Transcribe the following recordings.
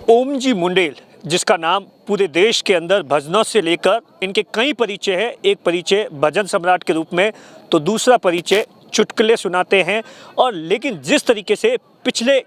ओम जी Mundell, जिसका नाम पूरे देश के अंदर भजनों से लेकर इनके कई परिचय है। एक परिचय भजन सम्राट के रूप में, तो दूसरा परिचय चुटकुले सुनाते हैं। और लेकिन जिस तरीके से पिछले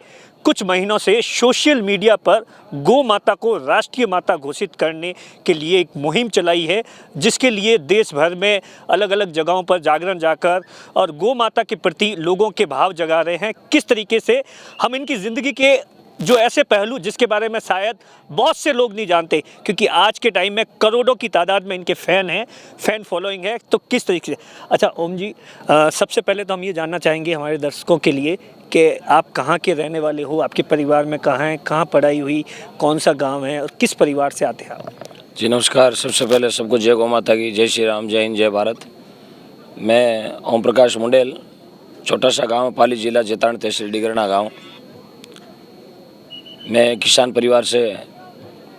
कुछ महीनों से सोशल मीडिया पर गौ माता को राष्ट्रीय माता घोषित करने के लिए एक मुहिम चलाई है, जिसके लिए देश भर में अलग अलग जगहों पर जागरण जाकर और गौ माता के प्रति लोगों के भाव जगा रहे हैं। किस तरीके से हम इनकी ज़िंदगी के जो ऐसे पहलू जिसके बारे में शायद बहुत से लोग नहीं जानते, क्योंकि आज के टाइम में करोड़ों की तादाद में इनके फ़ैन हैं, फ़ैन फॉलोइंग है, तो किस तरीके से। अच्छा ओम जी, सबसे पहले तो हम ये जानना चाहेंगे हमारे दर्शकों के लिए कि आप कहाँ के रहने वाले हो, आपके परिवार में कहाँ हैं, कहाँ पढ़ाई हुई, कौन सा गाँव है और किस परिवार से आते हैं आप? जी नमस्कार। सबसे पहले सबको जय गौ माता की, जय श्री राम, जय हिंद, जय भारत। मैं ओम प्रकाश मुंडेल, छोटा सा गांव पाली जिला जेतान तहसील डिगरना गांव। मैं किसान परिवार से,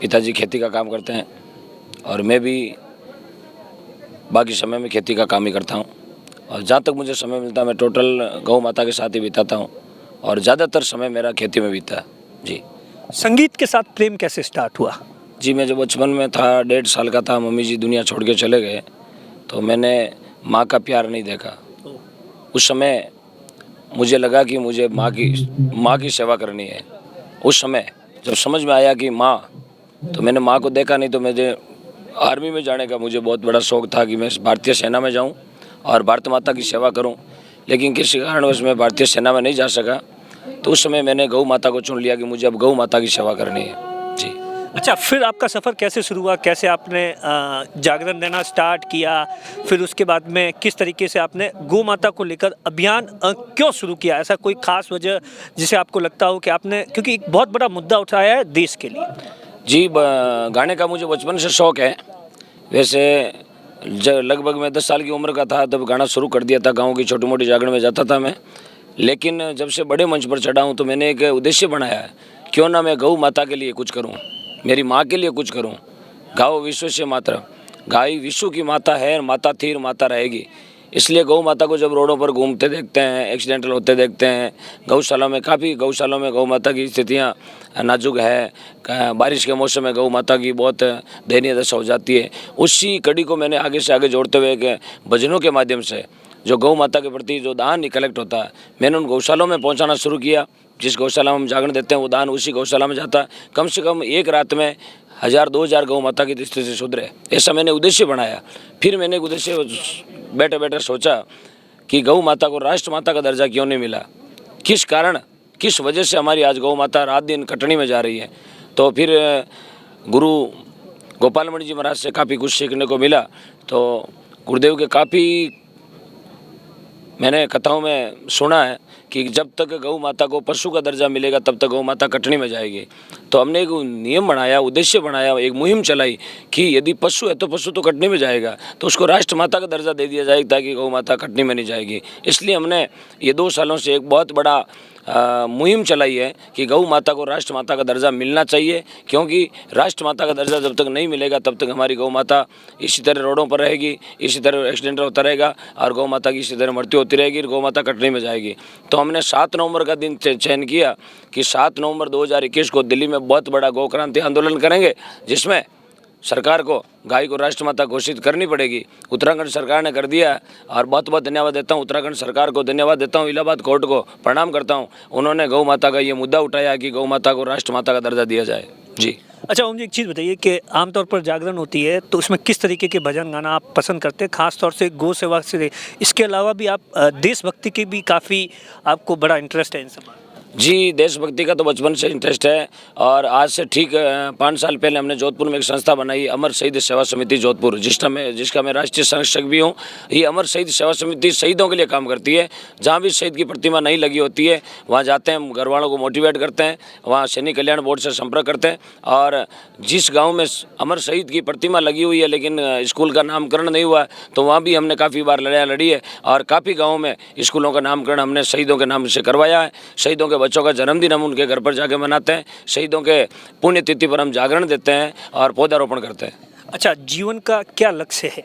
पिताजी खेती का काम करते हैं और मैं भी बाकी समय में खेती का काम ही करता हूं। और जहाँ तक मुझे समय मिलता है मैं टोटल गौ माता के साथ ही बिताता हूं और ज़्यादातर समय मेरा खेती में बीता है। जी। संगीत के साथ प्रेम कैसे स्टार्ट हुआ? जी, मैं जब बचपन में था, 1.5 साल का था, मम्मी जी दुनिया छोड़ के चले गए, तो मैंने माँ का प्यार नहीं देखा। उस समय मुझे लगा कि मुझे माँ की सेवा करनी है। उस समय जब समझ में आया कि माँ, तो मैंने माँ को देखा नहीं। तो मुझे आर्मी में जाने का मुझे बहुत बड़ा शौक़ था कि मैं भारतीय सेना में जाऊँ और भारत माता की सेवा करूँ, लेकिन किसी कारणवश मैं भारतीय सेना में नहीं जा सका। तो उस समय मैंने गौ माता को चुन लिया कि मुझे अब गौ माता की सेवा करनी है। जी। अच्छा, फिर आपका सफ़र कैसे शुरू हुआ? कैसे आपने जागरण देना स्टार्ट किया? फिर उसके बाद में किस तरीके से आपने गौ माता को लेकर अभियान क्यों शुरू किया? ऐसा कोई ख़ास वजह जिसे आपको लगता हो कि आपने, क्योंकि एक बहुत बड़ा मुद्दा उठाया है देश के लिए। जी, गाने का मुझे बचपन से शौक़ है। वैसे जब लगभग मैं 10 साल की उम्र का था तब गाना शुरू कर दिया था। गाँव की छोटी मोटी जागरण में जाता था मैं। लेकिन जब से बड़े मंच पर चढ़ा हूँ तो मैंने एक उद्देश्य बनाया है, क्यों ना मैं गौ माता के लिए कुछ करूँ, मेरी माँ के लिए कुछ करूं। गाओ विश्व से माता, गाय विश्व की माता है, माता थी और माता रहेगी। इसलिए गौ माता को जब रोडों पर घूमते देखते हैं, एक्सीडेंटल होते देखते हैं, गौशाला में काफ़ी गौशालों में गौ माता की स्थितियाँ नाजुक है। बारिश के मौसम में गौ माता की बहुत दयनीय दशा हो जाती है। उसी कड़ी को मैंने आगे से आगे जोड़ते हुए कि भजनों के माध्यम से जो गौ माता के प्रति जो दान कलेक्ट होता है, मैंने उन गौशालों में पहुँचाना शुरू किया। जिस गौशाला में हम जागरण देते हैं वो दान उसी गौशाला में जाता है। कम से कम एक रात में 1000-2000 गौ माता की स्थिति से सुधरे, ऐसा मैंने उद्देश्य बनाया। फिर मैंने एक उद्देश्य बैठे बैठे सोचा कि गौ माता को राष्ट्र माता का दर्जा क्यों नहीं मिला, किस कारण, किस वजह से हमारी आज गौ माता रात दिन कटनी में जा रही है। तो फिर गुरु गोपालमणि जी महाराज से काफ़ी कुछ सीखने को मिला। तो गुरुदेव के काफ़ी मैंने कथाओं में सुना है कि जब तक गौ माता को पशु का दर्जा मिलेगा तब तक गौ माता कटनी में जाएगी। तो हमने एक नियम बनाया, उद्देश्य बनाया, एक मुहिम चलाई कि यदि पशु है तो पशु तो कटनी में जाएगा, तो उसको राष्ट्र माता का दर्जा दे दिया जाएगा ताकि गौ माता कटनी में नहीं जाएगी। इसलिए हमने ये 2 सालों से एक बहुत बड़ा मुहिम चलाई है कि गौ माता को राष्ट्र माता का दर्जा मिलना चाहिए, क्योंकि राष्ट्र माता का दर्जा जब तक नहीं मिलेगा तब तक हमारी गौ माता इसी तरह रोडों पर रहेगी, इसी तरह एक्सीडेंट होता रहेगा और गौ माता की इसी तरह मृत्यु होती रहेगी, गौ माता कटनी में जाएगी। तो हमने 7 नवंबर का दिन चयन किया कि 7 नवंबर 2021 को दिल्ली में बहुत बड़ा गौ क्रांति आंदोलन करेंगे, जिसमें सरकार को गाय को राष्ट्र माता घोषित करनी पड़ेगी। उत्तराखंड सरकार ने कर दिया और बहुत बहुत धन्यवाद देता हूँ उत्तराखंड सरकार को, धन्यवाद देता हूँ इलाहाबाद कोर्ट को, प्रणाम करता हूँ। उन्होंने गौ माता का ये मुद्दा उठाया कि गौ माता को राष्ट्र माता का दर्जा दिया जाए। जी। अच्छा ओम जी, एक चीज़ बताइए कि आमतौर पर जागरण होती है तो उसमें किस तरीके के भजन गाना आप पसंद करते हैं, खास तौर से गौ सेवा से? इसके अलावा भी आप देशभक्ति की भी काफ़ी आपको बड़ा इंटरेस्ट है इन सब? जी, देशभक्ति का तो बचपन से इंटरेस्ट है और आज से ठीक 5 साल पहले हमने जोधपुर में एक संस्था बनाई, अमर शहीद सेवा समिति जोधपुर, जिसका मैं राष्ट्रीय संरक्षक भी हूँ। ये अमर शहीद सेवा समिति शहीदों के लिए काम करती है। जहाँ भी शहीद की प्रतिमा नहीं लगी होती है वहाँ जाते हैं, घर वालों को मोटिवेट करते हैं, वहाँ सैनिक कल्याण बोर्ड से संपर्क करते हैं। और जिस गाँव में अमर शहीद की प्रतिमा लगी हुई है लेकिन स्कूल का नामकरण नहीं हुआ, तो वहाँ भी हमने काफ़ी बार लड़ाई लड़ी है और काफ़ी गाँवों में स्कूलों का नामकरण हमने शहीदों के नाम से करवाया है। शहीदों के बच्चों का जन्मदिन हम उनके घर पर जाके मनाते हैं। शहीदों के पुण्यतिथि पर हम जागरण देते हैं और पौधारोपण करते हैं। अच्छा, जीवन का क्या लक्ष्य है?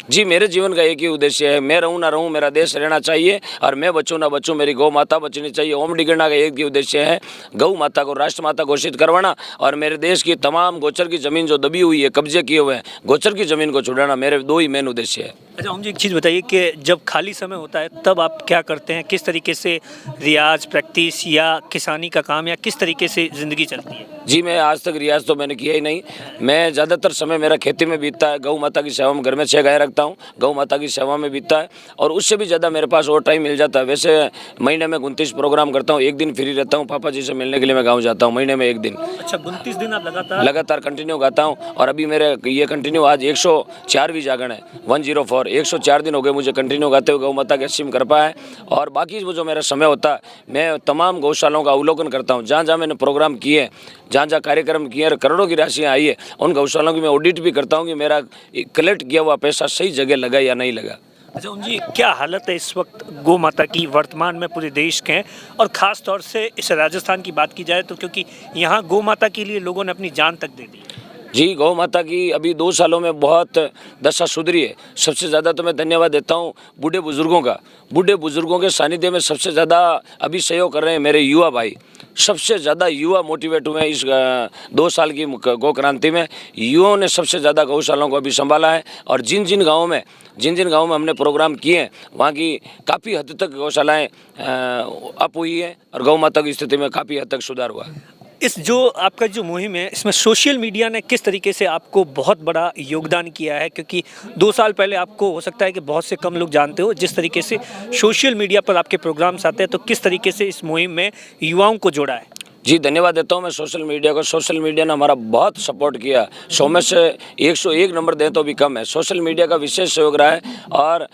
जी, मेरे जीवन का एक ही उद्देश्य है, मैं रहूं ना रहूं, मेरा देश रहना चाहिए और मैं बचूं ना बचूं, मेरी गौ माता बचनी चाहिए। ओम डिगणा का एक ही उद्देश्य है, गौ माता को राष्ट्र माता घोषित करवाना और मेरे देश की तमाम गोचर की ज़मीन जो दबी हुई है, कब्जे किए हुए हैं, गोचर की ज़मीन को छुड़ाना मेरे दो ही मेन उद्देश्य है। अच्छा ओम जी, एक चीज़ बताइए कि जब खाली समय होता है तब आप क्या करते हैं? किस तरीके से रियाज, प्रैक्टिस या किसानी का काम या किस तरीके से ज़िंदगी चलती है? जी, मैं आज तक रियाज तो मैंने किया ही नहीं। मैं ज़्यादातर समय मेरा खेती में बीतता है, गौ माता की सेवा में। घर में 6 गाय रखता हूँ, गौ माता की सेवा में बीतता है और उससे भी ज़्यादा मेरे पास और टाइम मिल जाता है। वैसे महीने में 29 प्रोग्राम करता हूँ, एक दिन फ्री रहता हूँ। पापा जी से मिलने के लिए मैं गाँव जाता हूँ महीने में एक दिन। अच्छा 29 दिन आप लगातार कंटिन्यू गाता हूँ और अभी मेरे ये कंटिन्यू आज 104वीं जागरण है, 104 104 दिन हो गए मुझे कंटिन्यू गाते हुए। गौ माता की असीम कृपा है और बाकी वो जो मेरा समय होता है, मैं तमाम गौशालाओं का अवलोकन करता हूँ। जहाँ जहाँ मैंने प्रोग्राम किए, जहाँ जहाँ कार्यक्रम किए और करोड़ों की राशियाँ आई है, उन गौशालाओं की मैं ऑडिट भी करता हूँ कि मेरा कलेक्ट किया हुआ पैसा सही जगह लगा या नहीं लगा। अच्छा उन जी, क्या हालत है इस वक्त गौ माता की वर्तमान में पूरे देश के, और ख़ास तौर से इस राजस्थान की बात की जाए तो, क्योंकि यहाँ गौ माता के लिए लोगों ने अपनी जान तक दे दी। जी, गौ माता की अभी 2 सालों में बहुत दशा सुधरी है। सबसे ज़्यादा तो मैं धन्यवाद देता हूँ बूढ़े बुज़ुर्गों का। बूढ़े बुज़ुर्गों के सानिध्य में सबसे ज़्यादा अभी सहयोग कर रहे हैं मेरे युवा भाई। सबसे ज़्यादा युवा मोटिवेट हुए हैं इस 2 साल की गौ क्रांति में। युवाओं ने सबसे ज़्यादा गौशालाओं को अभी संभाला है और जिन जिन गाँवों में हमने प्रोग्राम किए हैं, वहाँ की काफ़ी हद तक गौशालाएँ अप हुई है और गौ माता की स्थिति में काफ़ी हद तक सुधार हुआ है। इस जो आपका जो मुहिम है, इसमें सोशल मीडिया ने किस तरीके से आपको बहुत बड़ा योगदान किया है? क्योंकि 2 साल पहले आपको हो सकता है कि बहुत से कम लोग जानते हो, जिस तरीके से सोशल मीडिया पर आपके प्रोग्राम्स आते हैं, तो किस तरीके से इस मुहिम में युवाओं को जोड़ा है? जी, धन्यवाद देता हूँ मैं सोशल मीडिया को। सोशल मीडिया ने हमारा बहुत सपोर्ट किया। 100 में से 101 नंबर दें तो भी कम है। सोशल मीडिया का विशेष सहयोग रहा है और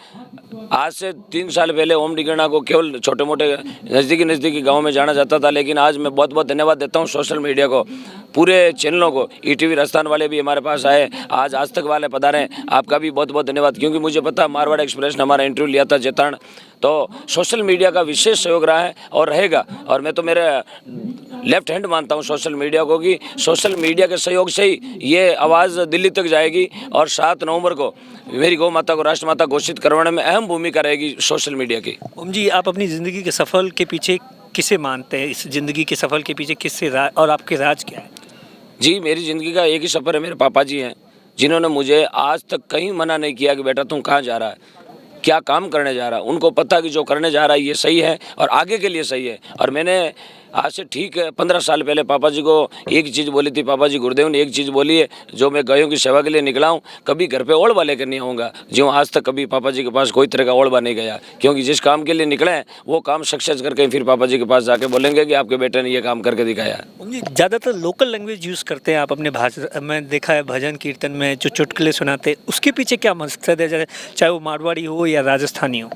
आज से 3 साल पहले ओम डिगणा को केवल छोटे मोटे नज़दीकी गाँव में जाना जाता था, लेकिन आज मैं बहुत बहुत धन्यवाद देता हूँ सोशल मीडिया को, पूरे चैनलों को। ईटीवी राजस्थान वाले भी हमारे पास आए, आज तक वाले पधारे, आपका भी बहुत बहुत धन्यवाद। क्योंकि मुझे पता मारवाड़ एक्सप्रेस ने हमारा इंटरव्यू लिया था चेतन, तो सोशल मीडिया का विशेष सहयोग रहा है और रहेगा। और मैं तो मेरे लेफ्ट हैंड मानता हूँ सोशल मीडिया को कि सोशल मीडिया के सहयोग से ही ये आवाज़ दिल्ली तक जाएगी और 7 नवंबर को मेरी गौ माता को राष्ट्र माता घोषित करवाने में अहम भूमिका रहेगी सोशल मीडिया की। ओम जी, आप अपनी ज़िंदगी के सफल के पीछे किसे मानते हैं? इस ज़िंदगी के सफल के पीछे किससे और आपके राज क्या है? जी, मेरी ज़िंदगी का एक ही सफ़र है, मेरे पापा जी हैं, जिन्होंने मुझे आज तक कहीं मना नहीं किया कि बेटा तुम कहाँ जा रहा है, क्या काम करने जा रहा है। उनको पता कि जो करने जा रहा है ये सही है और आगे के लिए सही है। और मैंने आज से ठीक 15 साल पहले पापा जी को एक चीज़ बोली थी। पापा जी गुरुदेव ने एक चीज़ बोली है, जो मैं गायों की सेवा के लिए निकला हूँ, कभी घर पे ओढ़वा लेकर नहीं आऊँगा। जो आज तक कभी पापा जी के पास कोई तरह का ओढ़वा नहीं गया, क्योंकि जिस काम के लिए निकले हैं वो काम सक्सेस करके फिर पापा जी के पास जाके बोलेंगे कि आपके बेटे ने ये काम करके दिखाया। ओम जी, ज़्यादातर लोकल लैंग्वेज यूज़ करते हैं आप अपने भाषा में, देखा है भजन कीर्तन में जो चुटकुले सुनाते हैं, उसके पीछे क्या मकसद है, चाहे वो मारवाड़ी हो या राजस्थानी हो?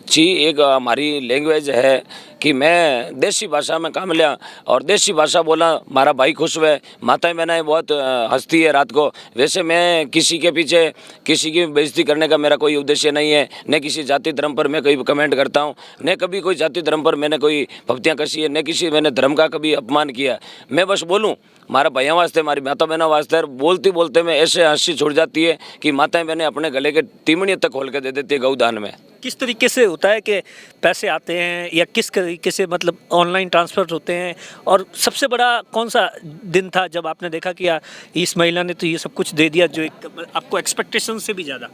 जी, एक हमारी लैंग्वेज है कि मैं देसी भाषा में काम लिया और देसी भाषा बोला, मारा भाई खुश हुए, माताएं बहनें बहुत हंसती है रात को। वैसे मैं किसी के पीछे किसी की बेइज्जती करने का मेरा कोई उद्देश्य नहीं है, न किसी जाति धर्म पर मैं कोई कमेंट करता हूँ, न कभी कोई जाति धर्म पर मैंने कोई फप्तियाँ कसी है, न किसी मैंने धर्म का कभी अपमान किया। मैं बस बोलूँ मारा भैया वास्ते, हमारी माता बहनों वास्ते, बोलते बोलते में ऐसे हंसी छूट जाती है कि माताएं बहनें अपने गले के तीमड़ियों तक खोल के दे देती है गौदान में। किस तरीके से होता है कि पैसे आते हैं या किस तरीके से, मतलब ऑनलाइन ट्रांसफर होते हैं? और सबसे बड़ा कौन सा दिन था जब आपने देखा कि यार इस महिला ने तो ये सब कुछ दे दिया, जो आपको एक्सपेक्टेशन से भी ज़्यादा?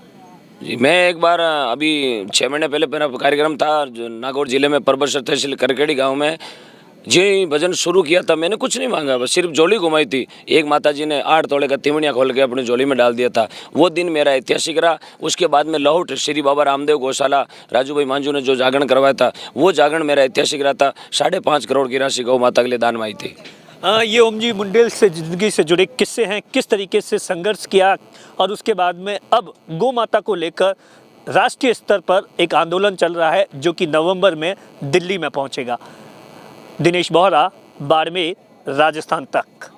जी, मैं एक बार अभी 6 महीने पहले मेरा कार्यक्रम था जो नागौर जिले में परबतसर तहसील करकेड़ी गाँव में। जी, भजन शुरू किया था, मैंने कुछ नहीं मांगा, बस सिर्फ झोली घुमाई थी। एक माताजी ने 8 तोले का तिमड़ियाँ खोल के अपनी झोली में डाल दिया था। वो दिन मेरा ऐतिहासिक रहा। उसके बाद में लौट श्री बाबा रामदेव गौशाला राजू भाई मांझू ने जो जागरण करवाया था, वो जागरण मेरा ऐतिहासिक रहा था। 5.5 करोड़ की राशि गौ माता के लिए दान में आई थी। ये ओम जी मुंडेल से ज़िंदगी से जुड़े किस्से हैं, किस तरीके से संघर्ष किया और उसके बाद में अब गौ माता को लेकर राष्ट्रीय स्तर पर एक आंदोलन चल रहा है जो कि नवंबर में दिल्ली में पहुंचेगा। दिनेश बोहरा, बाड़मेर, राजस्थान तक।